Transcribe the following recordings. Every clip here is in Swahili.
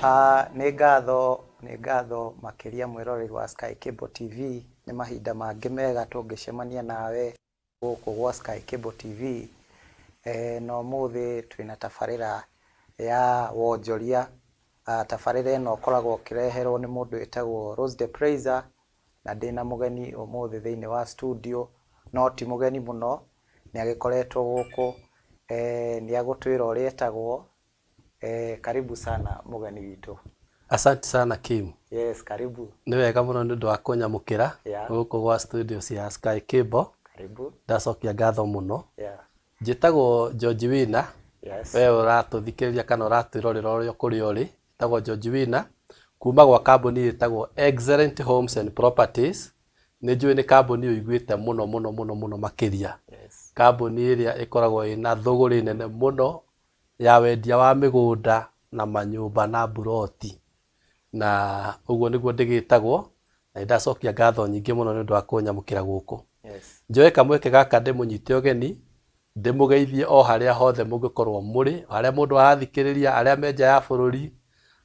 Nĩ ngatho makĩria mwĩroreri wa Sky Cable TV, nĩ mahinda mangĩ mega tũngĩcemania nawe gũkũ gwa Sky Cable TV. Na ũmũthĩ twĩna tabarĩra ya wonjoria. Tabarĩra ĩno ũkoragwo ũkĩreherwo nĩ mũndũ wĩtagwo Rose the Praiser, na ndĩna mũgeni ũmũthĩ thĩinĩ wa studio, no ti mũgeni mũno, nĩ agĩkoretwo gũkũ, nĩ agũtwĩra ũrĩa etagwo. Karibu sana mũgeni witũ. Asante sana Kim. Yes, karibu. Nĩ wega mũno nĩ ũndũ wa kũnyamũkĩra gũkũ gwa studio cia Sky Cable. Karibu. Ndacokia ngatho mũno. Njĩtagwo George Wina. Yes. We ũratũthikĩrĩria kana ũratwĩrorera ũrĩa kũrĩa ũrĩ. Njĩtagwo George Wina kuma gwa kambuni ĩtagwo Excellent Homes and Properties. Nĩ njũĩ nĩ kambuni ũiguĩte mũno makĩria. Yes. Kambuni ĩrĩa ĩkoragwo ĩna thũgũrĩ nene mũno ya wendia wa mĩgũnda na manyũmba na buroti. Na ũguo nĩguo ndĩgĩtagwo, na ndacokia ngatho nyingĩ mũno nĩ ũndũ wa kũnyamũkĩra gũkũ. Yes. Njoe kamweke gaka ndĩmũnyite ũgeni, ndĩmũgeithie o harĩa hothe mũngĩkorwo mũrĩ, harĩa mũndũ arathikĩrĩria, arĩa me nja ya bũrũri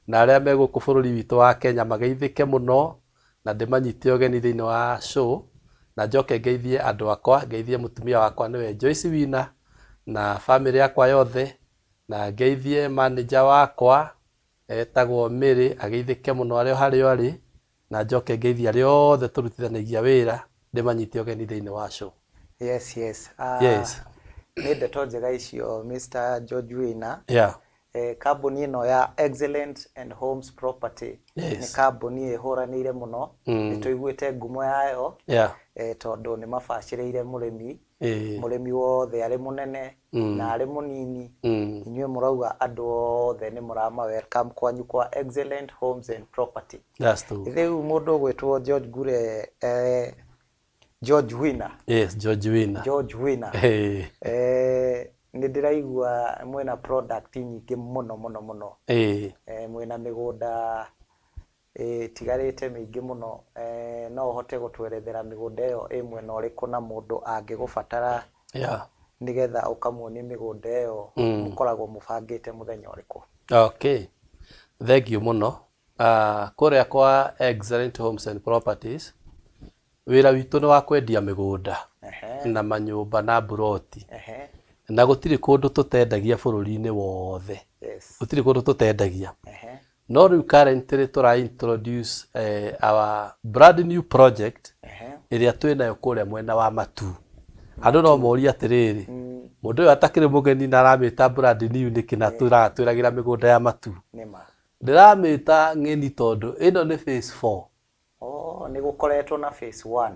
na arĩa me gũkũ bũrũri witũ wa Kenya mageithĩke mũno, na ndĩmanyite ũgeni thĩinĩ wa show, na njoke ngeithie andũ akwa, ngeithie mũtumia wakwa nĩwe Joyce Wina na family yakwa yothe, na ngeithie manager wakwa etagwo Mary, ageithĩke mũno harĩa arĩ, na njoke ngeithie arĩa othe tũrutithanagia wĩra, ndĩmanyite ũgeni thĩinĩ wa show. Yes. Yes. Nĩ ndeto njega icio Mr. George Wina. Yeah. Kambuni ĩno ya Excellent and Homes Property nĩ kambuni ĩhũranĩire mũno, nĩ tũiguĩte ngumo yayo, tondũ nĩ mabacĩrĩire mũrĩmi wothe arĩ mũnene na arĩ mũnini. Inyuĩ mũrauga andũ othe nĩ mũrama welcome kwanyu kwa Excellent Homes and Property. Rĩu mũndũ ũgwĩtwo George Wina. Yes, George Wina. George Wina. Nĩ ndĩraigua mwĩna product nyingĩ mũno. Mwĩna mĩgũnda tigarĩte mĩingĩ mũno. No ũhote gũtwerethera mĩgũnda ĩyo ĩ mwena ũrĩkũ na mũndũ angĩgũbatara nĩgetha ũkamuonie mĩgũnda ĩyo mũkoragwo mũbangĩte mũthenya ũrĩkũ? Okay. Thank you mũno. Kũrĩa kwa Excellent Homes and Properties, wĩra witũ nĩ wa kwendia mĩgũnda na manyũmba na buroti. Na gũtirĩ kũndũ tũtendagia bũrũri-inĩ wothe. Gũtirĩ kũndũ tũtendagia. No rĩu currently tũra introduce our brand new project ĩrĩa twĩnayo kũrĩa mwena wa Matu. Andũ no moria atĩrĩrĩ, mũndũ ũyũ atakĩrĩ mũgeni na aramĩta brand new nĩkĩ na twĩragĩra mĩgũnda ya Matu. Ndĩramĩta ng'eni tondũ ĩno nĩ phase 4. Nĩ gũkoretwo na phase 1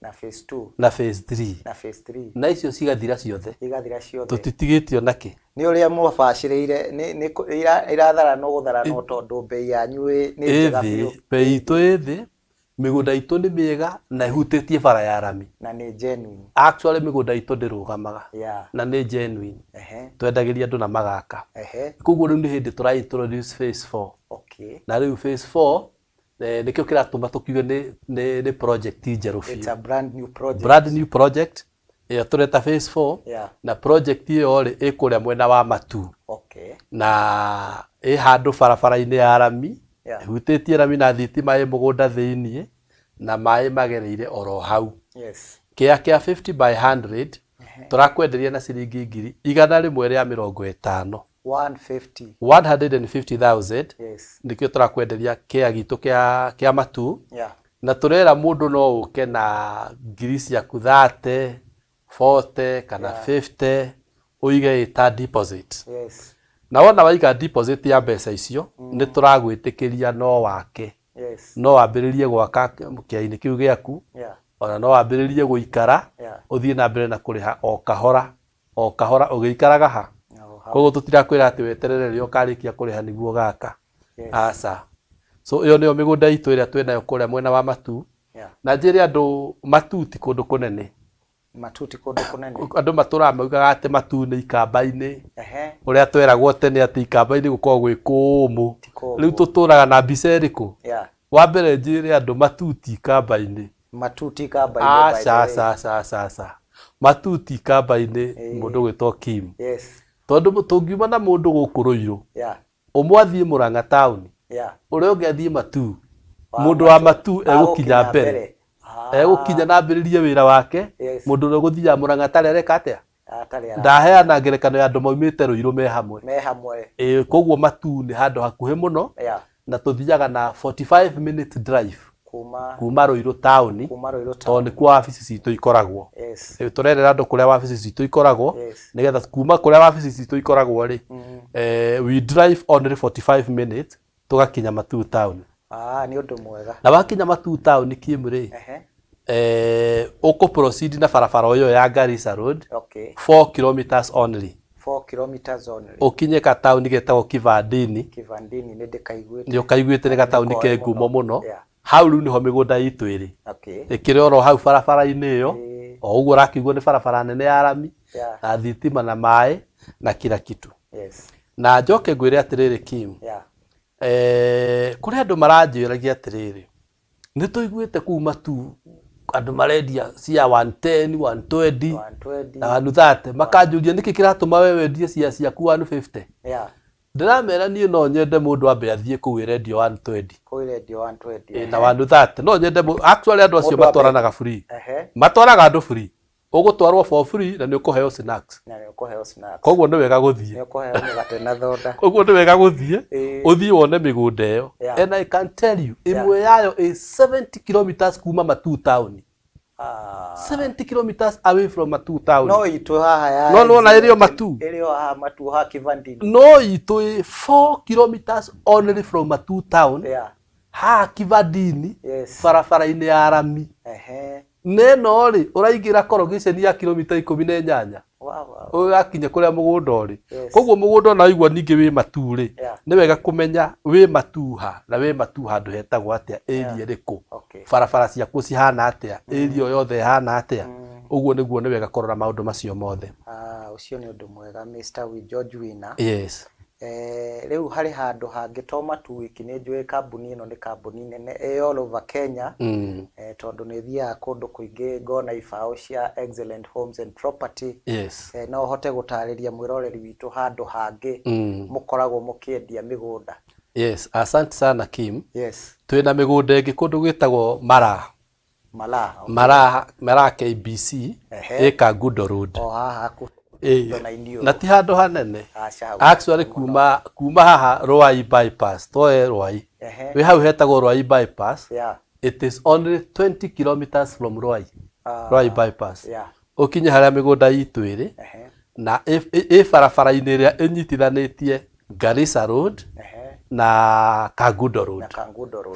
na phase 2 na phase 3 na phase 3 na icio cigathira ciothe tũtitigĩtio nakĩ. Nĩ ũrĩa mũbacĩrĩire nĩ irathara no gũthara no tondũ bei yanyu nĩ njega biũ. Bei itũ ĩthĩ, mĩgũnda itũ nĩ mĩega na ĩhutĩtie bara ya rami na nĩ genuine. Actually mĩgũnda itũ ndĩrũgamaga na nĩ genuine. Twendagĩria andũ na magaka. Koguo rĩu nĩ hĩndĩ tũra introduce phase 4. Na rĩu phase 4 nĩkĩo kĩratũma tũkiuge nĩ project njerũ biũ. It's a brand new project. Brand new project. Tũreta phase 4 na project ĩyo ĩ kũrĩa mwena wa Matu. Na ĩ handũ barabara-inĩ ya rami, ĩhutĩtie rami na thitima ĩ mũgũnda thĩiniĩ na maĩ magereire oro hau. Kĩa 50 by 100 tũrakwenderia na ciringi ngiri 150. 150,000 nĩkĩo tũrakwenderia kĩa gitũ kĩa Matu. Na tũrera mũndũ no ũke na ngiri ciaku 30, 40 kana 50 ũige ta deposit. Na wona waiga deposit ya mbeca icio nĩ tũragwĩtĩkĩria no wake. No wambĩrĩrie gwaka kĩainĩ kĩu gĩaku, ona no wambĩrĩrie gũikara, ũthiĩ na mbere na kũrĩha o kahora ũgĩikaraga ha. Koguo tũtirakwĩra atĩ weterere rĩrĩa ũkarĩkia kũrĩha nĩguo gaka. Aca. So ĩyo nĩyo mĩgũnda itũ ĩrĩa twĩnayo kũrĩa mwena wa Matu. Na njĩre andũ Matu ti kũndũ kũnene. Matu ti kũndũ kũnene. Andũ matũraga maugaga atĩ Matu nĩ ikamba-inĩ. Ũrĩa tweragwo tene atĩ ikamba-inĩ gũkoragwo gwĩ kũmũ. Rĩu tũtũraga na mbica ĩrĩkũ? Wa mbere njĩre andũ Matu ti ikamba-inĩ. Matu ti ikamba-inĩ. Aca. Matu ti ikamba-inĩ mũndũ gwĩtwo Kim. Tondũ tũngiuma na mũndũ gũkũ Rũirũ umwathie Murang'a town uri ungiathie Matu mundu wa Matu egukinya mbere egukinya na mbiririe wira wake mundu uri guthia Murang'a tarereka atia ndaheana ngerekano ya andu maumite Ruiru me hamwe koguo Matu ni handu hakuhe muno na tuthiaga na 45 minute drive kuma Ruiru town tondũ kwa wabici citu ikoragwo turerera andu kuria wabici citu ikoragwo nigetha kuma kuria wabici citu ikoragwo ri we drive only 45 minutes tugakinya Matu town ni undu mwega na wakinya Matu town kimuri uko proceed na barabara yo ya Garissa Road 4 kilometers only 4 kilometers only ukinye ka town getagwo Kivandini ni ndikaiguite ni ukaiguite ni ga town ke ngumo muno hau riu niho migunda itu iri ikire oro hau barabara-ini iyo o uguo rakigwo ni barabara nene ya rami na thitima na mai na kila kitu na njoke ngwire atiriri Kim kuri andu maranjiragia atiriri ni tuiguite kuma tu andu marendia cia 110 120 na 130 makanjuria niki kiratuma wewe wendie cia ku 150 ndiramera nie no nyende mundu ambe athie ku radio 120 na 130 no nyende actually andu acio matwaranaga free matwaraga andu free ugutwarwo for free na ni ukuheo snacks koguo ni wega guthie koguo ni wega guthie uthie wone migunda iyo and I can tell you imwe yayo is 70 kilometers kuma Matu town 70 kilometers away from Matu town no itu haha ya no na irio Matu haha Matu ha Kivandini no itu 4 kilometers only from Matu town ha Kivandini barabara-ini ya rami neno ri uraigira corrugation ya kilomita 18 ugakinya kuria mugunda uri koguo mugunda na igwa ningi wi Matu ri ni wega kumenya wi Matu ha na wi Matu handu hetagwo atia area riku barabara ciaku cihana atia area yothe hana atia uguo niguo ni wega korora maundu macio mothe ucio ni undu mwega Mr. George Wina riu hari handu hangi to Matu wiki ni njui kambuni ino ni kambuni nene all over Kenya tondu ni thia kundu kuingi ngona ibao cia Excellent Homes and Property no hote gutariria mwiroreri witu handu hangi mukoragwo mukiendia migunda asante sana Kim twina migunda ingi kundu gwitagwo Mara KBC Kangundo Road na ti handu hanene actually kuma haha Ruai bypass toe Ruai we hau hetagwo Ruai bypass it is only 20 kilometers from Ruai bypass ukinye haria migunda itu iri na barabara-ini ria inyitithanitie Garissa Road na Kangundo Road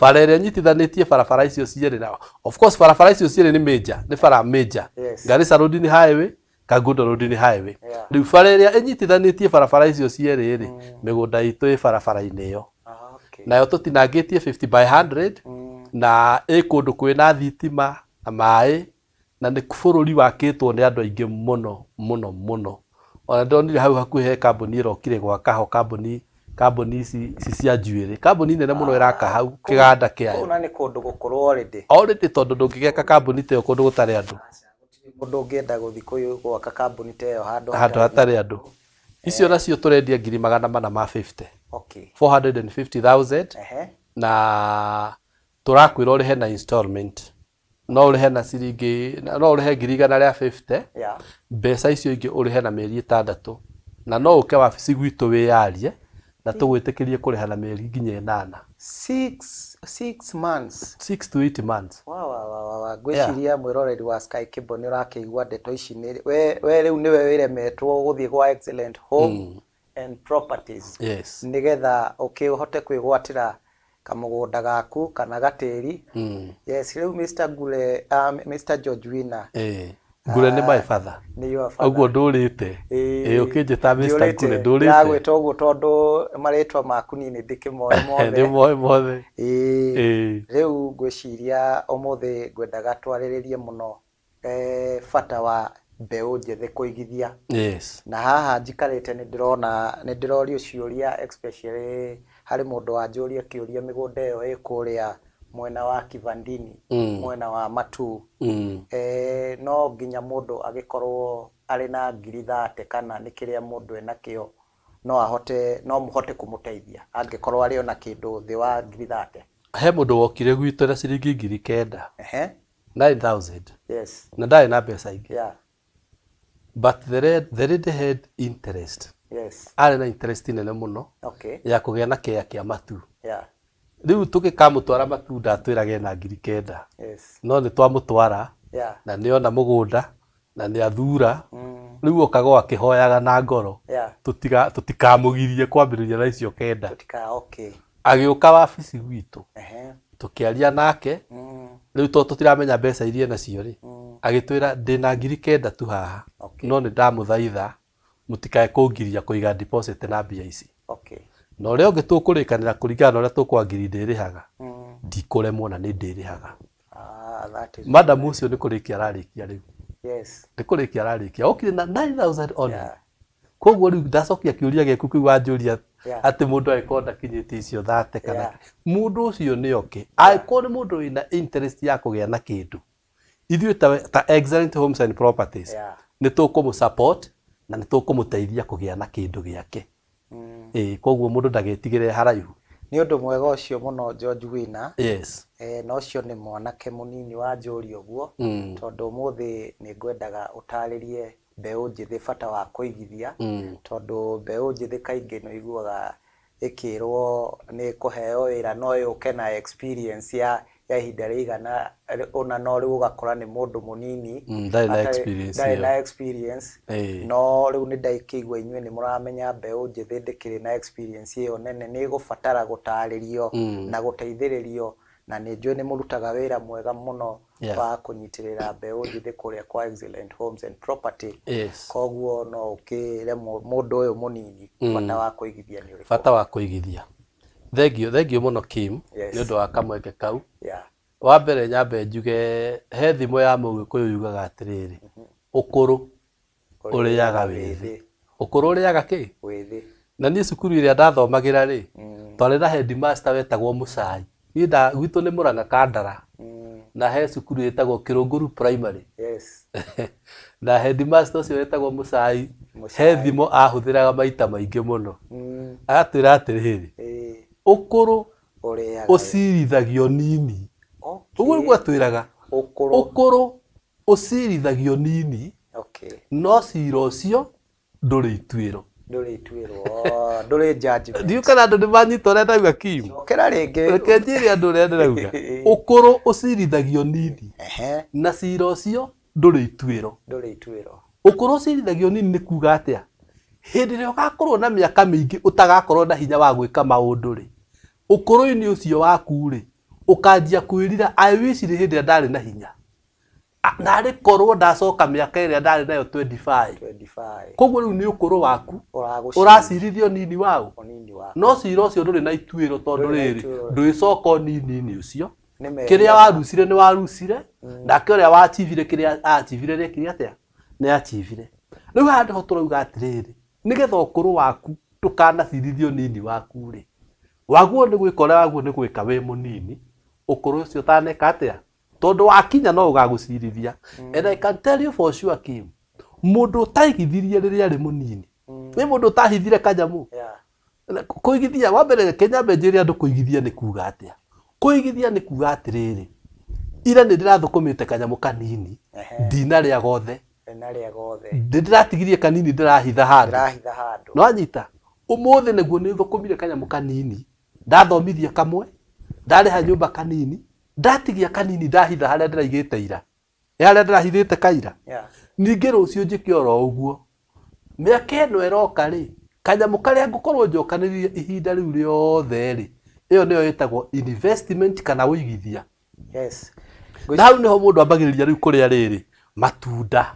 bara ria inyitithanitie barabara icio ciiri na of course barabara icio ciiri ni major ni bara major Garissa Road ni highway Kangundo Road ni highway riu bara ria inyitithanitie barabara icio ciiri ri migunda itu barabara-ini iyo nayo tutinangitie 50 by 100 na kundu kwina thitima na mai na ni bururi wakitwo ni andu aingi muno ona ndonire hau hakuhe kambuni irokire gwaka kambuni ici cia njuiri kambuni nene muno iraka hau kiganda kiayo ona ni kundu gukorwo already tondu ndungigeka kambuni teyo kundu gutari andu mundu ungienda guthi gwaka kambuni teyo handu hatari andu icio nacio turendia 450 450,000 na turakwira urihe na installment no urihe na ciringi no urihe 150 mbeca icio ingi urihe na mieri 6 na no uke wabici gwitu wiyarie na tugwitikirie kuriha na mieri nginya 8 6 months 6 to 8 months gwiciria mwiroreri wa Sky Cable ni urakiigua ndeto ici ni we riu niwe wiremetwo guthie kwa Excellent Home and Properties nigetha ukihote kwigwatira kamugunda gaku kana gatiri riu Mr. George Wina Ngure ni my father uguo ndurite ukinjita Mr. Ngure ndurite yagwita uguo tondu maritwa maku nini ndikimoe mothe riu ngwiciria umuthi ngwendaga twariririe muno bata wa mbeu njethe kuigithia na haha njikarite ni ndirorio ciuria especially hari mundu wanjuria kiuria migunda iyo ikuria mwena wa Kivandini mwena wa Matu no nginya mundu agikorwo ari na ngiri 30 kana ni kiria mundu enakio no muhote kumuteithia angikorwo ari ona kindu thi wa 30. He mundu wokire gwitu na ciringi 9,000. 9,000. Yes. Na ndari na mbeca ingi. Yeah. But the lady had interest. Yes. Ari na interest nene muno. Okay. Ya kugea na kea kia matu. Yeah. Riu tugikamutwara matunda twirage na 9,000. Yes. No ni twamutwara. Yeah. Na ni ona mugunda na ni athura. Riu okago akihoyaga na ngoro. Yeah. Tutikamugirie kwambiriria na icio 9. Okay. Agiuka wabici gwitu. Tukiaria nake. Riu tutiramenya mbeca irie nacio ri. Agitwira ndina 9,000 tu haha. No ni ndamuthaitha mutikae kungiria kuiga deposit na mbia ici. Okay. No reo ngitukulikanira kuringana na uria tukwangiri ndirihaga. Ndikuremwo na ni ndirihaga. That is. Madam ucio ni kurikia ararikia riu. Yes. Ni kurikia ararikia. Okire na 9,000 only. Koguo riu ndacokia kiuria giaku kiu wanjuria ati mundu aikonda kinyitie icio 30 kana mundu ucio ni oke. Aikorwo ni mundu wina interest ya kugea na kindu. Ithuĩ ta Excellent Homes and Properties ni tukumu support na ni tukumuteithia kugea na kindu giake. Koguo mundu ndagetigire haraihu. Ni undu mwega ucio muno George Wina. Yes. No ucio ni mwanake munini wa njuri uguo tondu muthi ni ngwendaga utaririe mbeu njithi bata wa kuigithia tondu mbeu njithi kaingi no iguaga ikirwo ni kuheo wira no yuke na experience ya ihinda rigana ona no riu ugakora ni mundu munini na experience no riu ni ndaikigwa inywe ni muramenya mbeu njithi ndikiri na experience iyo nene ni gubatara gutaririo na guteithiririo na ni njwe ni murutaga wira mwega muno wa kunyitirira mbeu njithi kuria kwa Excellent Homes and Property. Koguo no ukire mundu uyu munini bata wa kuigithia ni uriku. Bata wa kuigithia. Thengio muno Kim ni undu wa kamweke kau. Wa mbere nyambe njuge he thimu ya Mugikuyu yugaga atiriri ukuru uriaga withi. Ukuru uriaga ki? Withi. Na ni cukuru iria ndathomagira ri twari na headmaster wetagwo Mucai. Ida gwitu ni Murang'a Kandara. Na he cukuru yetagwo Kirunguru Primary. Yes. Na headmaster ucio wetagwo Mucai he thimu ahuthiraga maita maingi muno. Agatwira atiriri ukuru ucirithagio nini. Uguo niguo atwiraga ukuru ucirithagio nini. No cira ucio nduri ituiro. Nduri judgment. Ndiu kana andu nimanyita uria ndauga Kim. Okera ringi. Reke njire andu uria ndirauga. Ukuru ucirithagio nini. Na cira ucio nduri ituiro. Ukuru ucirithagio nini ni kuga atia? Hindi ria ugakorwo na miaka mingi utagakorwo na hinya wa gwika maundu ri. Ukuru-ini ucio waku ri ukanjia kwirira I wish ri hindi ndari na hinya. Na ri korwo ndacoka miaka iria ndari nayo 25. Koguo riu ni ukuru waku uracirithio nini wao. No cira ucio nduri na ituiro tondu riri ndwicoka nini ucio. Kiria warucire ni warucire na kiria wachivire kiria achivire ri kiria atia ni achivire. Riu handu ho turauga atiriri nigetha ukuru waku tukanacirithio nini waku ri waguo ni gwikora waguo ni gwika we munini ukuru ucio taneka atia tondu wakinya no ugagucirithia. And I can tell you for sure Kim mundu utaigithirie riria ari munini ni mundu utahithire kanyamu. Kuigithia wa mbere Kenya benjiri andu kuigithia ni kuga atia. Kuigithia ni kuga atiriri ira ni ndirathukumite kanyamu kanini ndina ria gothe ndiratigirie kanini ndirahitha handu no anyita umuthi niguo ni thukumire kanyamu kanini ndathomithia kamwe ndariha nyumba kanini ndatigia kanini ndahitha haria ndiraigite ira haria ndirahithite kaira ningi rucio njike oro uguo miaka ino iroka ri kanyamu karia ngukorwo njokanirie ihinda riu riothe ri iyo niyo yetagwo investment kana uigithia. Na hau niho mundu ambagiriria riu kuria riri matunda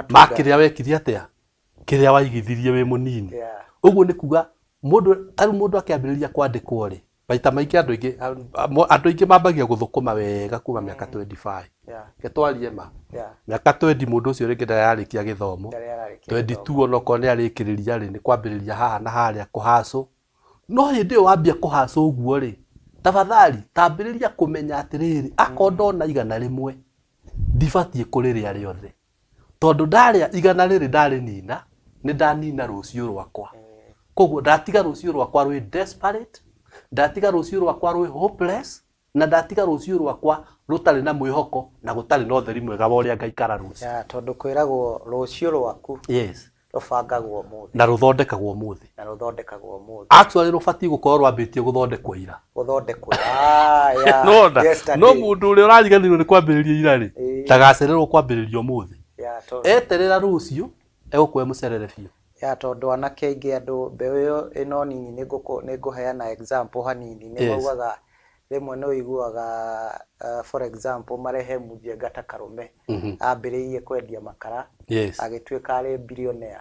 makiria wekiria atia kiria waigithirie we munini. Uguo ni kuga mundu taru mundu akiambiriria kwandikwo ri baita maingi andu ingi mambagia guthukuma wega kuma miaka 25. Ketwarie ma miaka 20 mundu ucio ringi ndararikia githomo 22 onoko ni arikiriria ri ni kwambiriria haha na haria kuhaso. No hindi yo wambia kuhaso uguo ri tafadhali tambiriria kumenya atiriri akondo na igana rimwe ndibatie kuriria riothe tondu ndaria igana riri ndari nina ni ndanina rucio rwakwa koguo ndatiga rucio rwakwa rwi desperate, ndatiga rucio rwakwa rwi hopeless, na ndatiga rucio rwakwa rutari na mwihoko na gutari na utheri mwega wa uria ngaikara rucio. Ya tondu kwiragwo rucio rwaku Yes. rubangagwo muthi Na ruthondekagwo muthi. na ruthondekagwo muthi. Actually rubati gukorwo rwambitie guthondekwo ira. Guthondekwo. Ya. No mundu uria urariganirwo ni kwambiriria ira ri. Ndagacererwo kwambiririo muthi. Ya tondu eterera rucio egukwe mucerere biu. Ya tondu anake aingi andu mbeu iyo ino nini ni nguheana example hanini ni maugaga rimwe no iguaga for example marehe Mujenga ta Karume ambiririe kwendia makara agituika ari billionaire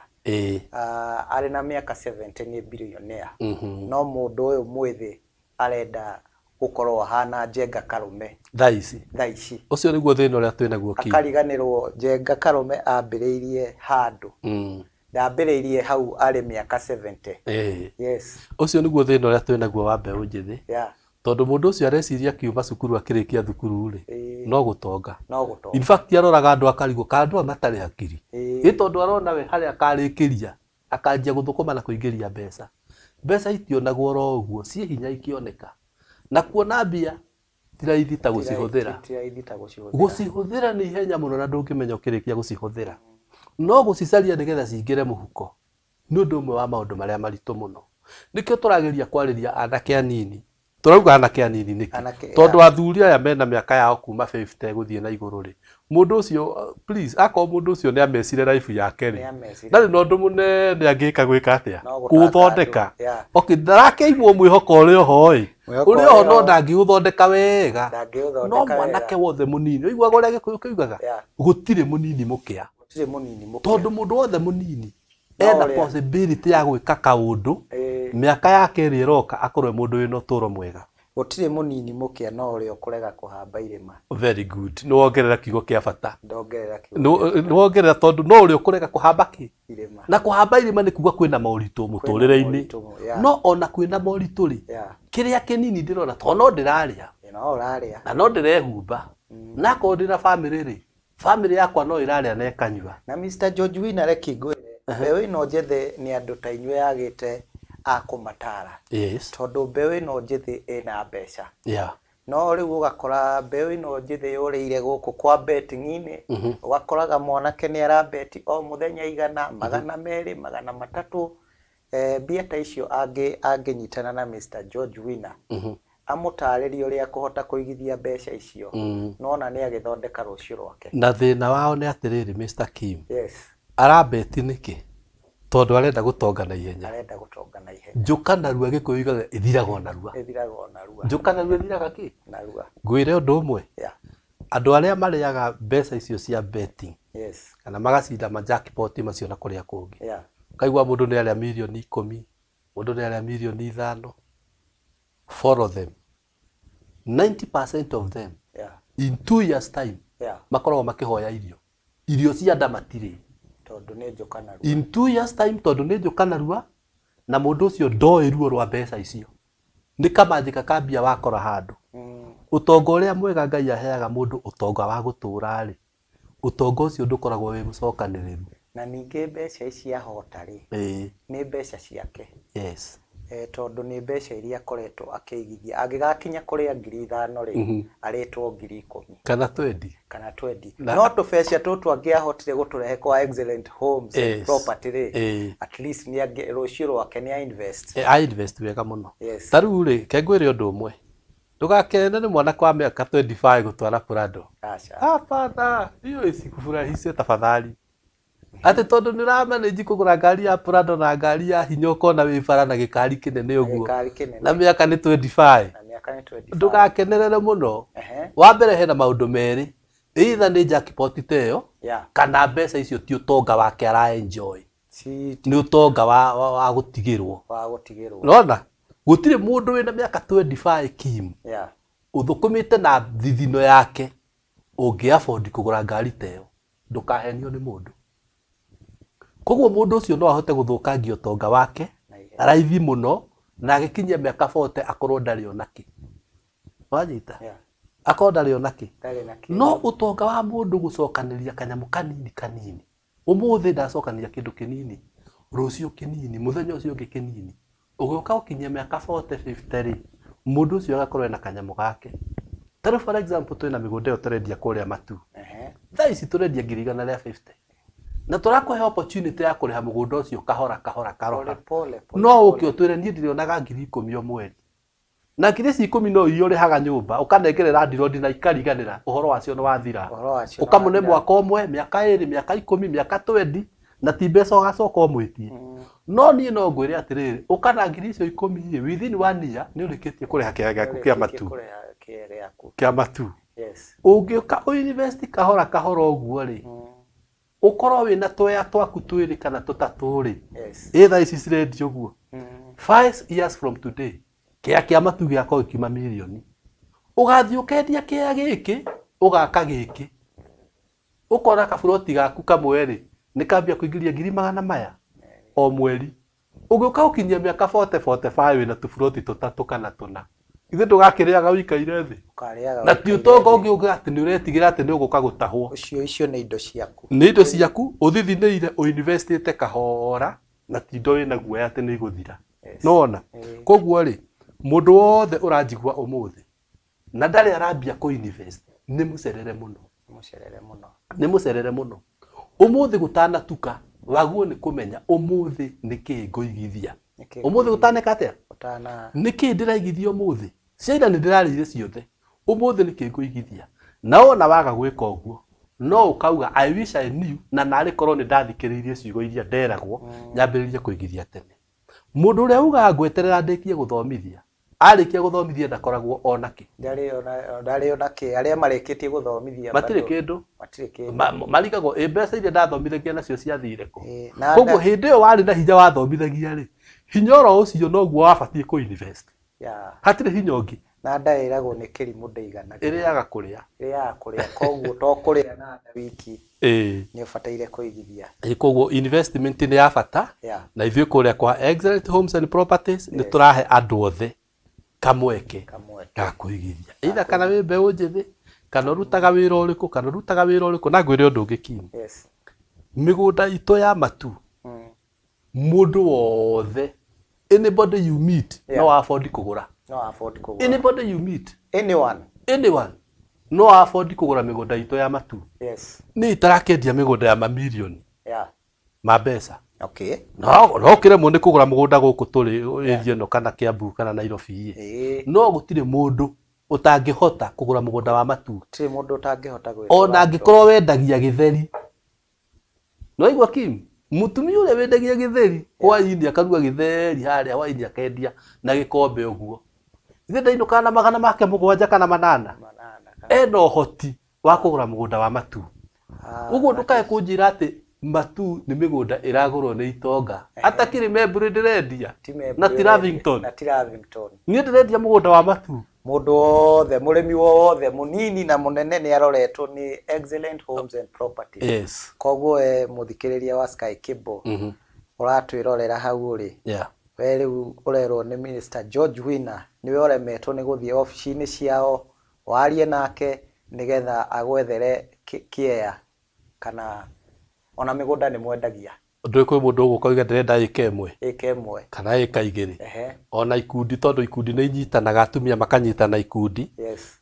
ari na miaka 70 ni billionaire no mundu uyu mwithi arenda gukorwo hana Njenga Karume thaici ucio niguo thina uria twinaguo ki akariganirwo Njenga Karume ambiririe handu ndambiririe hau ari miaka 70 yes ucio niguo thina uria twinaguo wa mbeu njithi tondu mundu ucio areciria kiuma cukuru akirikia thukuru ri no gutonga in fact aroraga andu akarigwo kandu matari hakiri i tondu arona we hari akarikiria akanjia guthukuma na kuingiria mbeca itionagwo ro uguo cie hinya ikioneka na kuona mbia tiraithi ta gucihuthira ni ihenya muno na ndungimenya ukirikia gucihuthira no gucicaria nigetha cingire muhuko ni undu umwe wa maundu maria maritu muno nikio turageria kwariria anake anini turauga anake anini niki tondu athuri aya mena miaka yao kuma 50 guthie na iguru ri mundu ucio please ako mundu ucio ni amecire life yake ri ndari no ndu munene angika gwika atia guthondeka okay ndarakeimwo mwihoko uri hoi uri ho no ndangiuthondeka wega no mwanake wothe munini uiguaga uria gikuyu kiugaga gutire munini mukia tondu mundu wothe munini ena possibility ya gwika kaundu miaka yake iri iroka akorwe mundu wina uturo mwega gutire munini mukia no uri ukurega kuhamba irima. Very good. No wongerera kiugo kia bata. Ndongerera kiugo. No wongerera tondu no uri ukurega kuhamba ki irima. Na kuhamba irima ni kuga kwina mauritu muturire-ini. No ona kwina mauritu ri. Kiria kinini ndirona to no ndiraria. No uraria. Na no ndirehumba. Na ko ndina family ri. Family yakwa no iraria na ekanyua. Na Mr. George Wina rekigwire. Mbeu ino njethe ni andu ta inywe yagite akumatara. Yes. Tondu mbeu ino njethe ina mbeca. Yeah. No riu ugakora mbeu ino njethe yuriire guku kwa betting-ini ugakoraga mwanake ni arabeti o muthenya igana magana meri magana matatu bia ta icio anginyitana na Mr. George Wina amutariria uria kuhota kuigithia mbeca icio nona ni agithondeka rucio rwake. Na thina wao ni atiriri Mr. Kim. Yes. Arabeti niki tondu arenda gutonga na ihenya. Arenda gutonga na ihenya. Njuka narua gikuigaga ithirago narua. Ithirago narua. Njuka narua ithiraga ki? Narua. Ngwire undu umwe. Yeah. Andu aria mariaga mbeca icio cia betting. Yes. Kana magacinda ma jackpot macio na kuria kungi. Yeah. Kaigwa mundu ni aria milioni 10, mundu ni aria milioni 5. Follow them. 90% of them. Yeah. In 2 years time. Yeah. Makoragwo makihoya irio cia ndamatire. Tondu ni njuka narua. In 2 years time tondu ni njuka narua na mundu ucio ndoi ruo rwa mbeca icio. Ni kamanjika kambia wakora handu. Utongo uria mwega Ngai aheaga mundu utongo wa gutura ri. Utongo ucio ndukoragwo wi mucokaniriru. Na ninge mbeca ici ahota ri. Ni mbeca ciake. Yes. Tondu ni mbeca iria koretwo akeigithia angigakinya kuria 5,000 ri aretwo 10,000 kana 20 no tubeca tutu angiahotire guturehe kwa Excellent Homes and Property ri at least ni rucio rwake ni invest wega muno. Taru ri kengwire undu umwe ndugakene ni mwana kwa miaka 25 gutwara Prado. Hapana, hiyo isikufurahishe tafadhali. Ate tondu ni ramanage kugura ngari ya Prado na ngari ya hinya ukona wibara na gikari kinene uguo na miaka ni 25. Ndugakenerere muno. Wa mbere hena maundu meri either ni jackpot teyo kana mbeca icio ti utonga wake ara enjoy ni utonga wa gutigirwo nona gutire mundu wina miaka 25 Kim uthukumite na thithino yake ungi afford kugura ngari teyo ndukahenio ni mundu. Koguo mundu ucio no ahote guthukangia utonga wake raithi muno na agikinyia miaka 40 akorwo ndari onaki. Wanyita? Akorwo ndari onaki. No utonga wa mundu gucokaniria kanyamu kanini. Umuthi ndacokaniria kindu kinini. rucio kinini muthenya ucio ungi kinini ugoka ukinyia miaka 40 50 ri mundu ucio agakorwo ena kanyamo gake. Tara for example twina migunda turendia kuria matu thaa ici turendia 150 na turakuhe opportunity ya kuriha mugunda ucio kahora no ukio twire nie ndirionaga 10,000 o mweri na kirisi 10 no iyo rihaga nyumba ukanengerera ndirodi na ikariganira uhoro wacio no wathira ukamune mwaka omwe miaka 2 miaka 10 miaka 20 na ti mbeca ugacoka omwitie no nie no ngwire atiriri ukana kirisi 10 within 1 year ni urikitie kuriha kiaga kia matu kia matu. Yes. Ungioka university kahora uguo ri ukorwo wina toya twaku twiri kana tutatu ri either ici cirendio uguo 5 years from today kia matu giakwo kima milioni ugathi ukendia kia giki ugaka giki ukora kaburoti gaku kamwe ri nikambia kuingiria 200 maya o mweri ugioka ukinyia miaka 40 wina tuburoti tutatu kana tuna ithe ndugakiriaga wikaire thi na ti utongo ungi ugati ni uretigira ati ni uguka gutahwo icio ni indo ciaku uthithineire uinvestite kahora na ti ndo wina guoya ati ni iguthira nona koguo ri mundu wothe uranjigua umuthi na ndari arambia ku invest ni mucerere muno umuthi gutana tuka waguo ni kumenya umuthi niki nguigithia umuthi gutaneka atia niki ndiraigithia umuthi ciira ni ndirarire ciothe umuthi niki nguigithia na ona waga gwika uguo no ukauga I wish I knew na nari korwo ni ndathikiririe ciugo iria nderagwo nyambiririe kuigithia tene. Mundu uria uga ngweterera ndikie guthomithia arikia guthomithia ndakoragwo onaki ndari onaki aria marikitie guthomithia matire kindu marigagwo mbeca iria ndathomithagia nacio ciathire ku koguo hindi yo wari na hinya wathomithagia ri hinya ro ucio noguo wabatie ku invest hatire hinya ungi na ndairagwo ni kirimu ndeigana iriaga kuria koguo to kuria na nda wiki ni ubataire kuigithia koguo investment ni ya bata na ithuĩ kuria kwa Excellent Homes and Properties ni turahe andu othe kamweke ga kuigithia either kana wi mbeu njithi kana rutaga wira uriku na ngwire undu ungikini migunda itu ya matu mundu wothe anybody you meet no afford kugura anybody you meet anyone no afford kugura migunda itu ya matu ni itarakendia migunda ya mamilioni ma mbeca no kire mundu kugura mugunda guku turi ithio no kana Kiambu kana Nairobi no gutire mundu utangihota kugura mugunda wa matu tire mundu utangihota gwika ona angikorwo wendagia githeri no igwa Kim mutumia ule wendagia githeri hwaini akaruga githeri haria hwaini akendia na gikombe uguo ithe ndainuka na magana make 7 kana 8 eno hoti wa kugura mugunda wa matu uguo ndukae kunjira ati matu ni migunda iragurwo ni itonga atakiri memburi ndirendia na ti Lavington ni ndirendia mugunda wa matu mundu wothe murimi wothe munini na munene ni aroretwo ni Excellent Homes and Properties koguo muthikiriria wa Sky Cable uratwirorera hau uri we riu urerwo ni Minister George Wina niwe uremetwo ni guthie ofici-ini ciao warie nake nigetha agwethere kiea kana ona migunda ni mwendagia ndu kwi mundu ugukoiga ndirenda ika imwe kana ika igiri ona ikundi tondu ikundi ni inyitanaga atumia makanyitana ikundi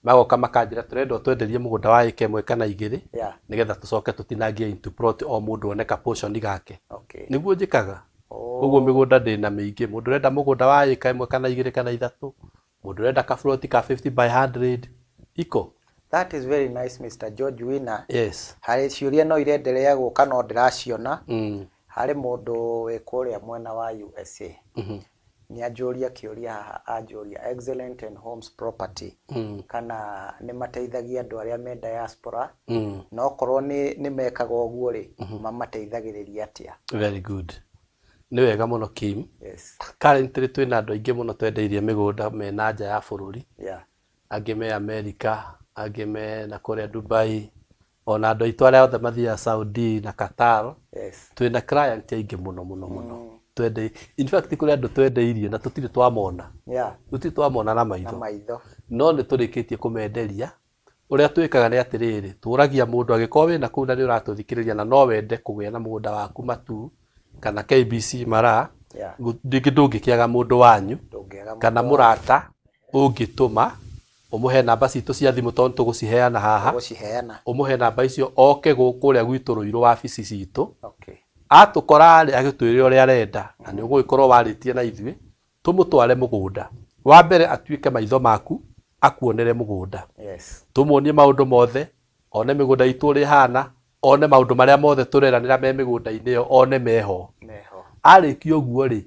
magoka makanjira turenda twenderie mugunda wa ika imwe kana igiri nigetha tucoke tutinangie into plot o mundu oneka portion gake niguo njikaga uguo migunda ndina miingi mundu renda mugunda wa ika imwe kana igiri kana ithatu mundu renda ka plot ka 50 by 100 iko. That is very nice, Mr. George Wina. Hari ciuria no irenderea guka no ndiraciona hari mundu we kuria mwena wa USA ni ajuria kiuria haha ajuria Excellent and Homes Property kana ni mateithagia andu aria me diaspora no korwo ni mekaga uguo ri mamateithagiriria atia. Very good. Ni wega muno Kim. Currently twina andu aingi muno twendeirie migunda me na nja ya bururi angi me America angi me na kuria Dubai ona andu aitu aria othe mathia Saudi na Qatar twina client aingi muno twende in fact kuri andu twendeirie na tutiri twamona tutiri twamona na maitho no ni turikitie kumenderia uria twikaga ni atiriri turagia mundu agikorwo wina kuu na ni uratuthikiriria na no wende kugea na mugunda waku matu kana KBC Mara ndũngĩkĩaga mũndũ wanyu kana mũrata ũngĩtũma ũmũhe namba citũ cia thimũ tondũ tũgũciheana haha ũmũhe namba icio oke kũrĩa gwitũ Rũirũ wabici citũ atũkora agĩtwĩre ũrĩa arenda na nĩ ũgũgĩkorwo warĩtie na ithuĩ tũmũtware mũgũnda wa mbere atuĩke maitho maku akuonere mũgũnda tũmuonie maũndũ mothe one mĩgũnda itũ ũrĩa ihana one maũndũ marĩa mothe tũreranĩra me mĩgũnda-inĩ ĩyo one meho arĩkia ũguo rĩ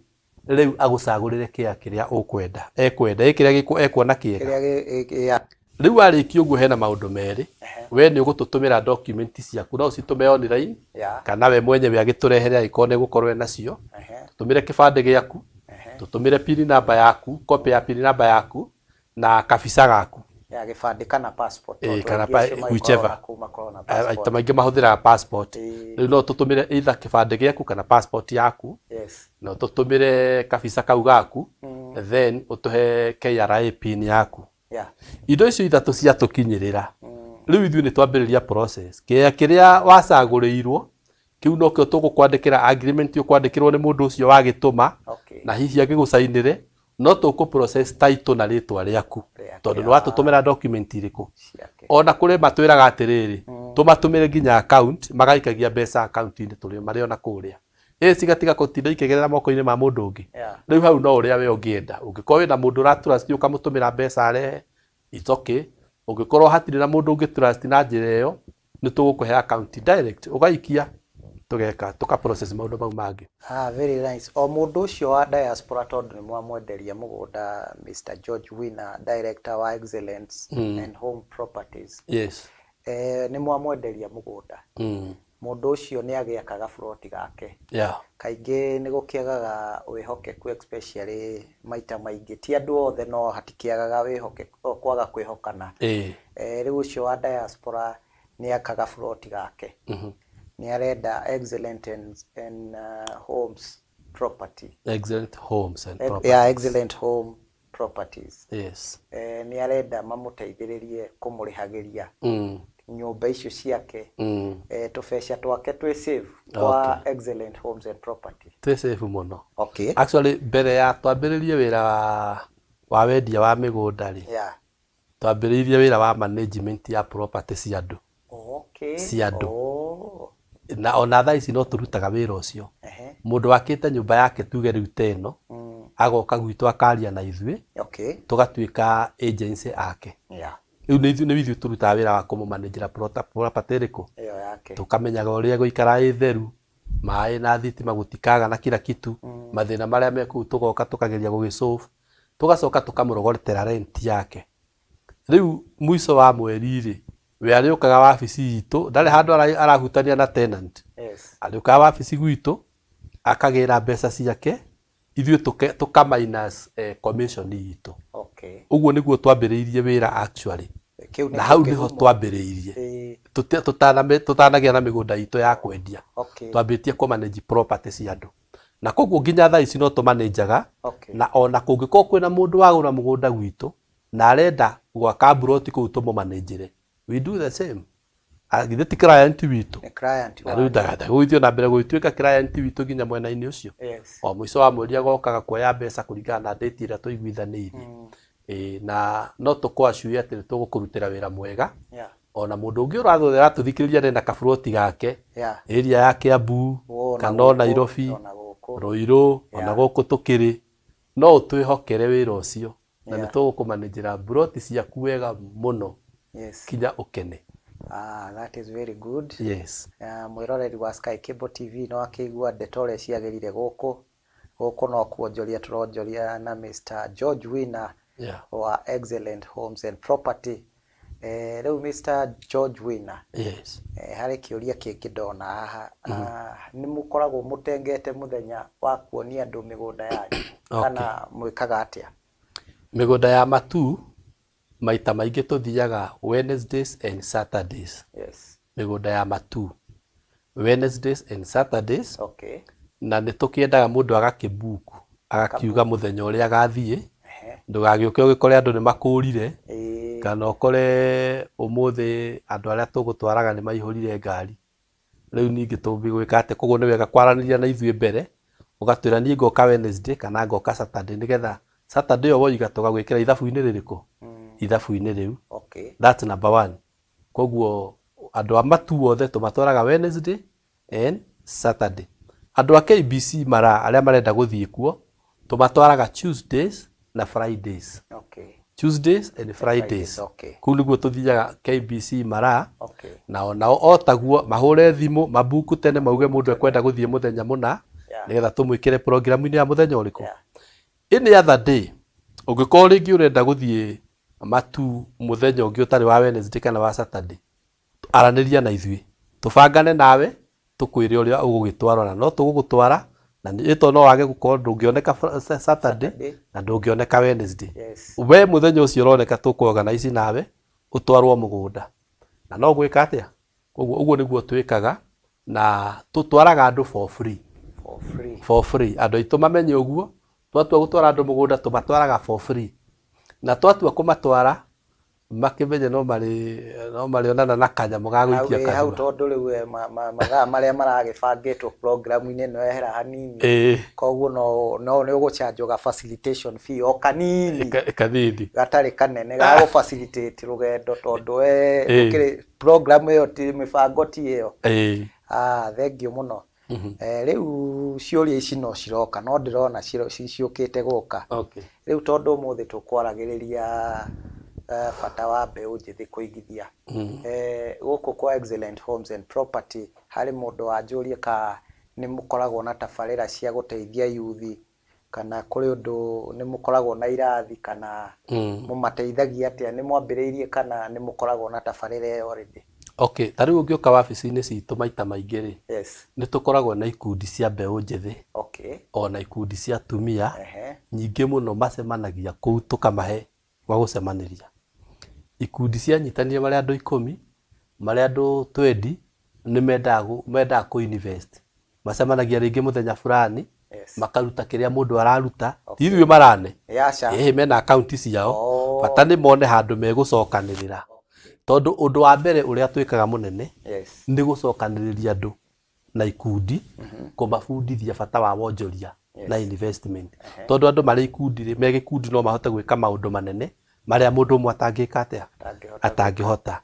rĩu agũcagũrĩre kĩrĩa ũkwenda ekwenda kĩrĩa ekuona kĩega rĩu arĩkia ũguo hena maũndũ merĩ we nĩ ũgũtũtũmĩra document ciaku no citũme online kana we mwenyewe agĩtũrehere angĩkorwo nĩ egũkorwo nacio tũtũmĩre kĩbandĩ gĩaku tũtũmĩre pin number yaku copy ya pin number yaku na kabica gaku gĩbandĩ kana passport kana whichever aita maingĩ mahũthĩraga passport rĩu no tũtũmĩre either kĩbandĩ gĩaku kana passport yaku no tũtũmĩre kabica kau gaku then ũtũhe KRA pin yaku indo icio ithatũ ciatũkinyĩrĩra rĩu ithuĩ nĩ twambĩrĩria process kĩrĩa wacagũrĩirwo kĩu nokĩo tũgũkwandĩkĩra agreement ũkwandĩkĩrwo nĩ mũndũ ũcio wagĩtũma na hihi agĩgũcainĩre no tũkũ process title na rĩtwa rĩaku tondũ nĩ watũtũmĩra document irĩkũ ona kũrĩ matwĩraga atĩrĩrĩ tũmatũmĩre nginya account magaikagia mbeca account-inĩ tũrĩ marĩ ona kũrĩa cigatiga gũtinda ikĩgerera moko-inĩ ma mũndũ ũngĩ rĩu hau no ũrĩa we ũngĩenda ũngĩkorwo wĩna mũndũ ũratrust ũkamũtũmĩra mbeca arehe it's okay ũngĩkorwo hatirĩ na mũndũ ũngĩtrust na njĩra ĩyo nĩ tũgũkũhe account direct ũgaikia tũka process maũndũ mau mangĩ very nice o mũndũ ũcio wa diaspora tondũ nĩ mwamwenderia mũgũnda Mr. George Winner director wa Excellence and Home Properties nĩ mwamwenderia mũgũnda mũndũ ũcio nĩ agĩakaga buroti gake kaingĩ nĩ gũkĩagaga wĩhokeku especially maita maingĩ ti andũ othe no hatikĩagaga wĩhokeku kwaga kwĩhokana rĩu ũcio wa diaspora nĩ akaga buroti gake nĩ arenda Excellent and Homes Property Excellent Homes and Properties Excellent Home Properties nĩ arenda mamũteithĩrĩrie kũmũrĩhagĩria nyũmba icio ciake tũbeca twake twĩ save kwa Excellent Homes and Property twĩ save mũno actually mbere ya twambĩrĩrie wĩra wa wendia wa mĩgũnda rĩ twambĩrĩirie wĩra wa management ya property cia andũ na ona thaa ici no tũrutaga wĩra ũcio mũndũ wakĩte nyũmba yake tuge rĩu teno agoka gwitũ akaria na ithuĩ tũgatuĩka agency ake rĩu nĩ ithuĩ tũrutaga wĩra wa kũmũmanĩnjĩra property ĩrĩkũ tũkamenyaga ũrĩa gũikara ĩ theru maĩ na thitima gũtikaga na kila kitu mathĩna marĩa me kũu tũgoka tũkageria gũgĩsolve tũgacoka tũkamũrogotera rent yake rĩu mũico wa mweri rĩ we arĩũkaga wabici itũ ndarĩ handũ arahutania na tenant arĩũkaga wabici gwitũ akagĩra mbeca ciake ithuĩ tũka minus commission itũ ũguo nĩguo twambĩrĩirie wĩra actually na hau nĩho twambĩrĩirie tũtanagĩa na mĩgũnda itũ ya kwendia twambĩtie kũmanage property cia andũ na koguo nginya thaa ici no tũmanenjaga na ona kũngĩkorwo kwĩna mũndũ wagũra mũgũnda gwitũ na arenda gwaka buroti kũu tũmũmanenjere we do the same agithe ti client witũ na rĩu ndagũithio na mbere gũituĩka client witũ nginya mwena-inĩ ũcio o mũico wa mweri agokaga kuoya mbeca kũringana na date ĩrĩa tũiguithanĩirie na no tũkwaciuye atĩ tũgũkũrutĩra wĩra mwega ona mũndũ ũngĩ ũratũthikĩrĩria arenda kaburoti gake area ya Kiambu kana Nairobi Rũirũ ona gũkũ tũkĩrĩ no ũtwĩhokere wĩra ũcio na nĩ tũgũkũmanĩnjĩra buroti ciaku wega mũno kinya ukene that is very good mwĩroreri wa Sky Cable TV no akĩigua ndeto ũrĩa ciagĩrire gũkũ no kuonjoria tũronjoria na Mr. George Winner wa Excellent Homes and Property rĩu Mr. George Winner harĩ kĩũria kĩngĩ ndona haha nĩ mũkoragwo mũtengete mũthenya wa kuonia andũ mĩgũnda yanyu kana mwĩkaga atĩa mĩgũnda ya matu maita maingĩ tũthiaga Wednesdays and Saturdays mĩgũnda ya matu Wednesdays and Saturdays na nĩ tũkĩendaga mũndũ agakĩbuku agakiuga mũthenya ũrĩa agathiĩ ndũgagĩũke ũgĩkore andũ nĩ makũrire kana ũkore ũmũthĩ andũ arĩa tũgũtwaraga nĩ maihũrire ngari riu ningi tubigwika ate koguo ni wega kwaraniria na ithuĩ mbere ugatwira ni ngoka Wednesday kana ngoka Saturday nigetha Saturday yo woiga tugagwikira ithabu-ini ririko ithabu-ini riu okay that's number 1 koguo andu a matu othe tumatwaraga Wednesday and Saturday andu a KBC mara aria marenda guthie kuo tumatwaraga Tuesdays na Fridays okay Tuesdays and Fridays okay kuu niguo tuthiaga KBC mara okay nao otaguo mahure thimu mabuku tene mauge mundu ekwenda guthie muthenya muna nigetha tumwikire programu-ini ya muthenya uriku any other day ungikoo ringi urenda guthie matu muthenya ungi utari wa Wednesday kana wa Saturday araniria na ithuĩ tubangane nawe tukwire uria ugugitwara na no tugugutwara na ito no wage gukorwo ndungioneka Saturday na ndungioneka Wednesday we muthenya ucio uroneka tukuorganize nawe utwarwo mugunda na no gwika atia uguo niguo twikaga na tutwaraga andu for free andu itu mamenye uguo twatua gutwara andu mugunda tumatwaraga for free na twatua kumatwara makimenye no mari onana na kanyamu ga gwikia kanua hau tondu riu mathaa maria maragibangitwo programu-ini no ehera hanini koguo no ni uguchanjwo ga facilitation fee o kanini gatari kanene ga facilitate rugendo tondu ukiri programu iyo ti mibango ti iyo thengio muno riu ciuria ici no ciroka no ndirona ciukite guka riu tondu umuthi tukwaragiriria bata wa mbeũ njithi kuigithia guku kwa Excellent Homes and Property hari mundu wanjuria ka ni mukoragwo na tabarĩra cia guteithia yuthi kana kuri undu ni mukoragwo na irathi kana mumateithagia atia ni mwambiriirie kana ni mukoragwo na tabarĩra iyo already okay tariu ungioka wabici-ini citu maita maingi ri ni tukoragwo na ikundi cia mbeũ njithi ona ikundi cia atumia nyingi muno macemanagia kuu tukamahe wa gucemaniria ikundi cia nyitania mari andu 10 mari andu 20 ni mendaga ku invest macemanagia ringi muthenya fulani makaruta kiria mundu araruta ithuĩ marane mena account ciao bata ni mone handu megucokanirira tondu undu wa mbere uria twikaga munene ni gucokaniriria andu na ikundi kumabundithia bata wa wonjoria na investment tondu andu mari ikundi ri megikundi no mahote gwika maundu manene maria mundu umwe atangika atia atangihota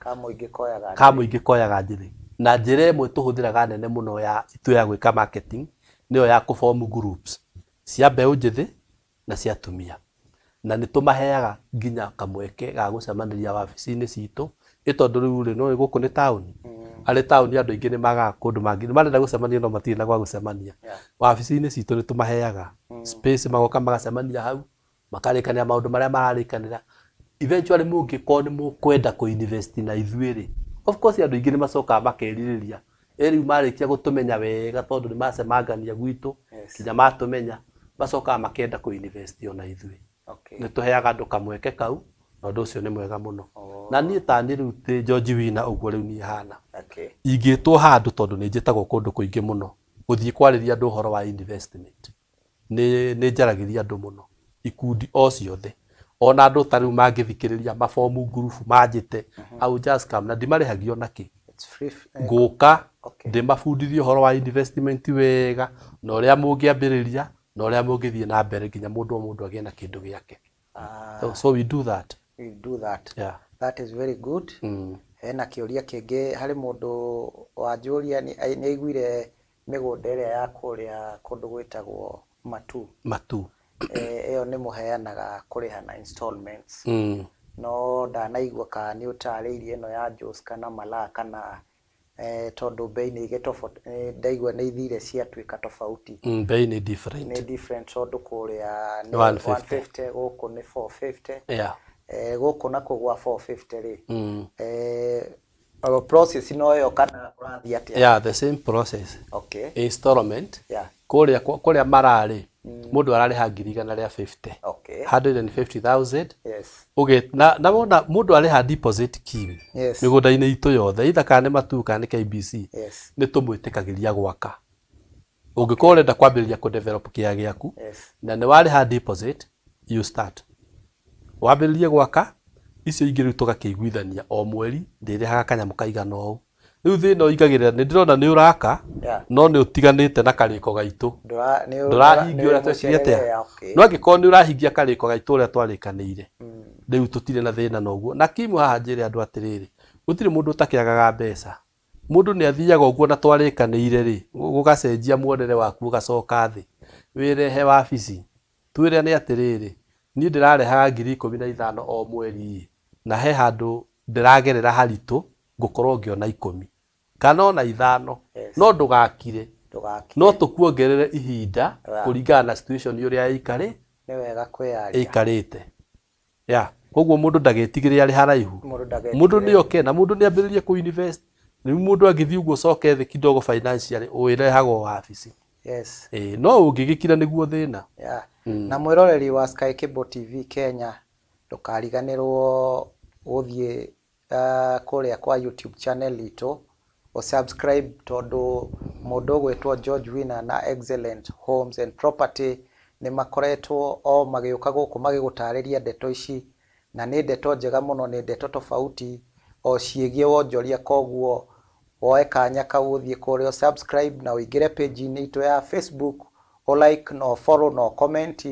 kamuingi koyaga njiri na njira imwe tuhuthiraga nene muno ya itu ya gwika marketing niyo ya kuform groups cia mbeũ njithi na cia atumia na ni tumaheaga nginya kamweke ga gucemaniria wabici-ini citu itondu riu ri no guku ni town ari town andu ingi ni magaga kundu mangi marenda gucemania no matire na gwa gucemania wabici-ini citu ni tumaheaga space magoka magacemania hau makarikania maundu maria mararikanira eventually mungiko ni mukwenda ku invest na ithuĩ ri of course andu ingi ni macokaga makeririria riu marikia gutumenya wega tondu ni macemangania gwitu kinya matumenya macokaga makenda ku invest ona ithuĩ ni tuheaga andu kamweke kau na undu ucio ni mwega muno na niĩ tani riu ti George Wina uguo riu ni hana ingitwo handu tondu ni njitagwo kundu kuingi muno guthii kwariria andu horo wa investment ni njaragiria andu muno ikundi o ciothe ona andu tariu mangithikiriria mafomu group manjite au just come na ndimarihagio naki nguka ndimabundithia horo wa investment wega na uria mungiambiriria na uria mungithie na mbere nginya mundu agie na kindu giake so we do that yeah that is very good na kiuria kingi hari mundu wanjuria ni aiguire migunda iria ya kuria kundu gwitagwo matu iyo ni muheanaga kuriha na installments no ndanaigua ka ni utariirie ino ya Jos kana Malaa kana tondu bei ni igitofauti ndaigua ni ithire ciatuika tofauti bei ni different tondu kuria ni 150 guku ni 450 guku nako gwa 450 ri process no yo kana urathia atia the same process installment kuria marari mundu arariha 150 150,000 uge na wona mundu ariha deposit kimi migunda-ini itu yothe itha kana matu kana KBC ni tumwitikagiria gwaka ungikorwo urenda kwambiriria ku develop kia giaku na ni wariha deposit you start wambiririe gwaka icio ingĩ rĩu tũgakĩiguithania o mweri ndĩrĩhaga kanyamu kaigana ũũ riu thina oigagirira ni ndirona ni uraka no ni utiganite na kariko gaitu ndurahingia uria tweciete no angiko ni urahingia kariko gaitu uria twarikanire riu tutire na thina noguo na Kimu haha njire andu atiriri gutire mundu utakiagaga mbeca mundu ni athiaga uguo na twarikanire ri gugacenjia muonere waku ugacoka thi wirehe wabici twire ni atiriri ni ndirarehaga 15,000 o mweri na he handu ndiragerera haritu ngukorwo ngiona 10 kana ona 5 no ndugakire no tukuongerere ihinda kuringana na situation uria ikari ni wega kwiaria ikarite koguo mundu ndagetigire ari haraihu mundu ni okay na mundu ni ambiririe ku invest ni mundu agithi uguo coke thi kidogo financially uirehago wabici no ungigikira niguo thina na mwiroreri wa Sky Cable TV Kenya ndukariganirwo uthie kuria kwa YouTube channel itu o subscribe tondu mundu gwetwo George Winner na Excellent Homes and Property ni makoretwo o magiuka guku magigutariria ndeto ici na ni ndeto njega muno ni ndeto tofauti o ciegie wonjoria koguo woe kanya kauthie kuria subscribe na uingire page ini itu ya Facebook o like no follow no comment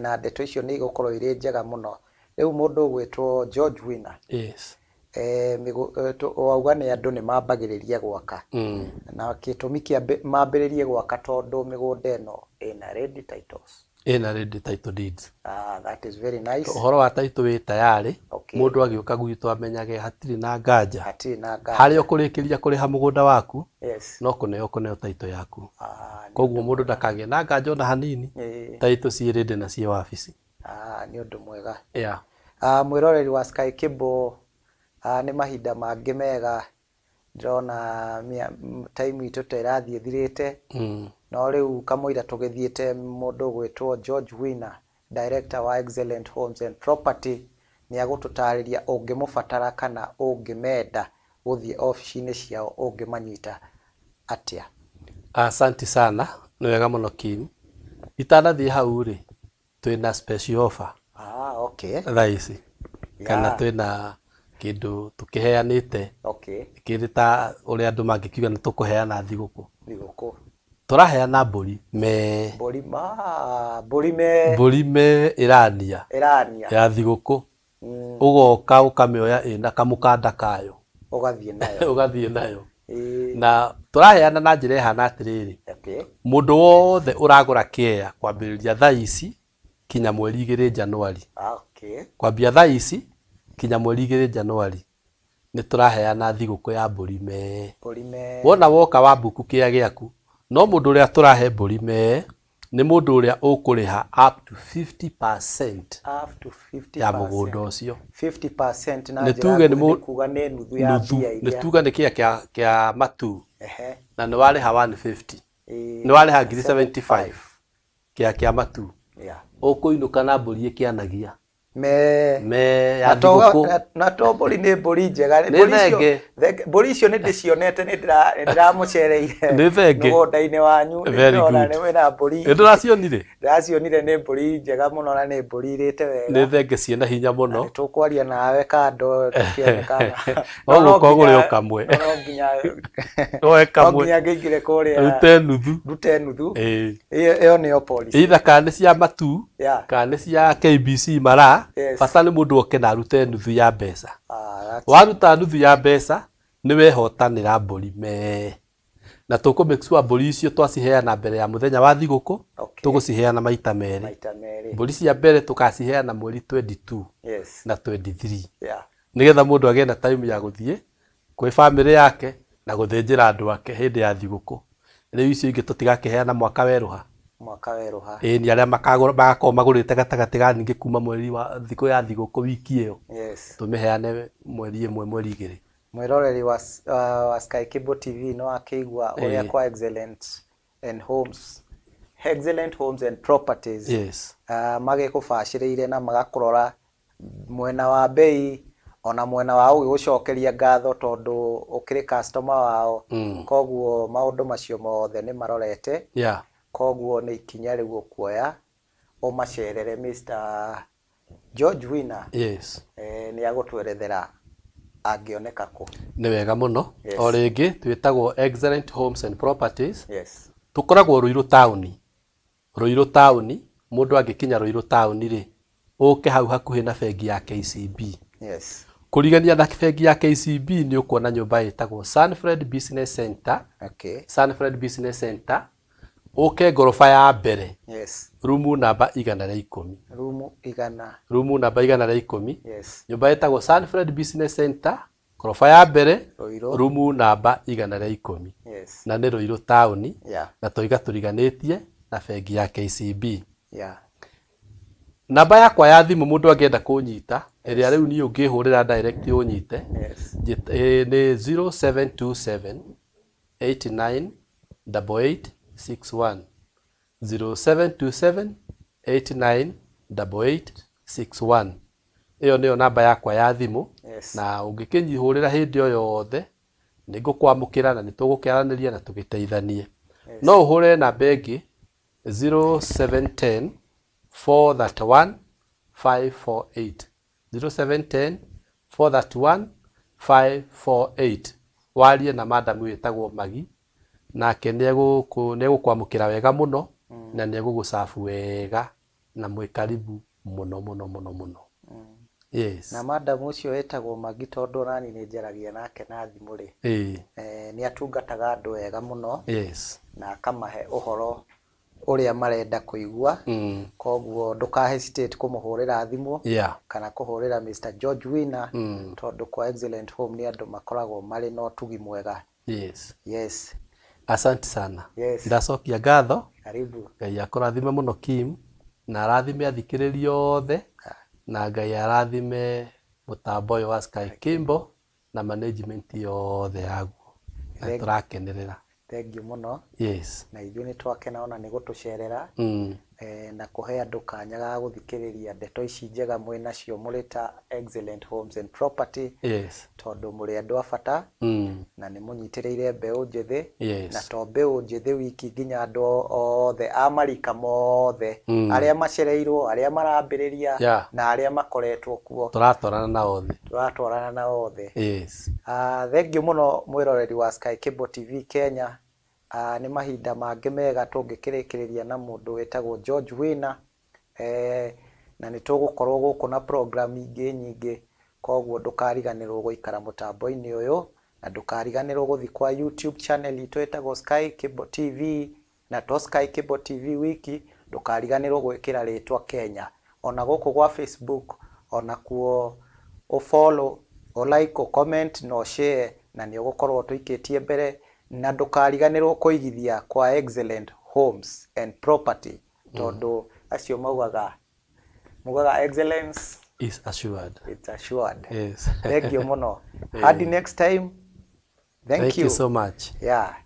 na ndeto icio ni igukorwo iri njega muno riu mundu gwetwo George Winner wauga ni andu ni mambagiriria gwaka na kitumi kia mambiririe gwaka tondu migunda eno ina ready titles ready title deeds that is very nice uhoro wa title wi tayari mundu agiuka gwitu amenyage hatiri na nganja hari ukurikiria kuriha mugunda waku no kuneo title yaku koguo mundu ndakagie na nganja ona hanini title ci ready na ci wabici ni undu mwega mwiroreri wa Sky Cable ni mahinda mangi mega ndona time itu terathie thirite no riu kamuira tugithiete mundu gwetwo George Winner director wa Excellent Homes and Property ni agututariria ungimubatara kana ungimenda guthie office-ini ciao ungimanyita atia. Asante sana ni wega muno Kim itanathie hau ri twina special offer okay thaisi kana twina kindu tukiheanite kirita uria andu mangikiuga ni tukuheana thiguku turaheana mburi me irania ya thiguku ugoka ukamioya ina kamukanda kayo ugathie nayo na turaheana na njira ihana atiriri mundu wothe uragura kea kwambiriria thaa ici kinya mweri 2 Januari kwambia thaa ici kinya mweri 2 Januari ni turaheana thiguku ya mburi me wona woka wa buku kia giaku no mundu uria turahe mburi me ni mundu uria ukuriha up to 50% ya mugunda ucio 50% na nituge ni kuga ni nuthu ya bia ile nituge ni kia matu na ni wariha 150 ni wariha 75 kia matu ukuinuka na mburi ikianagia me ya thiguku na tombori ni mburi njega mburi icio ni ndicionete ni ndiramucereire ni thenge mugunda-ini wanyu ndona ni wina mburi ndiracionire ni mburi njega muno na ni mburi irite wega ni thenge ciena hinya muno tukwaria nawe kando tukionekana no kogure ukamwe no nginya oe kamwe nginya ngingire kuria rute nuthu iyo ni policy either kana cia matu kana cia KBC mara bata ni mundu oke na rute nuthu ya mbeca waruta nuthu ya mbeca ni wehotanira mburi me na tuku make sure mburi icio twaciheana mbere ya muthenya wa thiguku tuguciheana maita meri mburi cia mbere tukaciheana mweri 22 na 23 nigetha mundu agene time ya guthie kwi family yake na guthinjira andu ake hindi ya thiguku riu icio ingi tutigakiheana mwaka weruha ni aria magakorwo magurite gatagati ga ningi kuma mweri wa thiku ya thiguku wiki iyo tumiheane mweri 1 mweri 2 mwiroreri wa Sky Cable TV no akigwa uria kwa Excellent Homes and Properties magikubashiriire na magakurora mwena wa bei ona mwena wa gucokeria ngatho tondu ukiri customer wao koguo maundu macio mothe ni marorete koguo ni ikinya riu kuoya o macerere Mr. George Winner ni agutwerethera angioneka ku? Nĩ wega mũno. O rĩngĩ twĩtagwo Excellent Homes and Properties. Yes. Tũkoragwo Ruiru Town. Ruiru Town, mũndũ angĩkinya Ruiru Town rĩ, ũke hau hakuhĩ na bengi ya KCB. Yes. Kũrigania na bengi ya KCB nĩ ũkuona nyũmba ĩtagwo Sunfred Business Center. Okay. Sunfred Business Center. Ũke ngorofa ya mbere. Yes. Rumu namba 110. Rumu namba 110. Yes. Nyũmba ĩtagwo Sunfred Business Center. Ngorofa ya mbere. Rumu namba 110. Yes. Na nĩ Ruiru Town. Yeah. Na tũiga tũriganĩtie na bengi ya KCB. Yeah. Namba yakwa ya thimũ mũndũ angĩenda kũnyita, ĩrĩa rĩu niĩ ũngĩhũrĩra direct ũnyite. Yes. Nĩ 0727 89 8861. 0727 89 8861. Ĩyo nĩyo namba yakwa ya thimũ. Yes. Na ũngĩkĩnyihũrĩra hĩndĩ o yothe nĩ ngũkwamũkĩra na nĩ tũgũkĩaranĩria na tũgĩteithanie. Yes. No ũhũre namba ĩngĩ 0710 431 548. 0710 431 548. Warie na madam wĩtagwo Magi, nake nĩegũkwamũkĩra wega mũno na nĩegũgũcabu wega na mwĩ karibu mũno mũno mũno mũno. Yes. Na madam ũcio wĩtagwo Magi tondũ nani nĩ njaragia nake na thimũ rĩ. Nĩ atungataga andũ wega mũno. Yes. Na akamahe ũhoro ũrĩa marenda kũigua. Koguo ndũka hesitate kũmũhũrĩra thimũ. Yeah. Kana kũhũrĩra Mr. George Winner. Tondũ kwa Excellent Home nĩ andũ makoragwo marĩ na ũtugi mwega. Yes. Yes. Asante sana. Yes. Ndacokia ngatho. Karibu. Ngai akũrathime mũno Kim, na arathime athikĩrĩria othe, na Ngai arathime mũtambo ũyũ wa Sky Kimbo na management yothe yaguo. Na tũrakenerera. Thank you mũno. Yes. Na ithuĩ nĩ twakena ona nĩ gũtũcerera. Na kũhe andũ kanya ga gũthikĩrĩria ndeto ici njega mwĩ nacio mũrĩ ta Excellent Homes and Property. Yes. Tondũ mũrĩ andũ a bata. Na nĩ mũnyitĩrĩire mbeũ njĩthĩ. Yes. Na to mbeũ njĩthĩ wiki nginya andũ othe a marika mothe, arĩa macereirwo, arĩa marambĩrĩria, na arĩa makoretwo kuo. Tũratwarana na othe. Tũratwarana na othe. Yes. Thank you mũno mwĩroreri wa Sky Cable TV Kenya. Nĩ mahinda mangĩ mega tũngĩkĩrĩkĩrĩria na mũndũ wĩtagwo George Winner. Na nĩ tũgũkorwo gũkũ na program ingĩ nyingĩ. Koguo ndũkariganĩrwo gũikara mũtambo-inĩ ũyũ, na ndũkariganĩrwo gũthiĩ kwa YouTube channel itũ ĩtagwo Sky Cable TV, na to Sky Cable TV wiki, ndũkariganĩrwo gwĩkĩra rĩtwa Kenya. Ona gũkũ gwa Facebook, ona kuo follow, like, comment, no share, na nĩ ũgũkorwo tũikĩtie mbere. Na ndũkariganĩrwo kũigithia kwa Excellent Homes and Property, tondũ acio maugaga excellence is assured. It's assured. Yes. Thank you mũno. Hadi next time. Thank you so much. Yeah.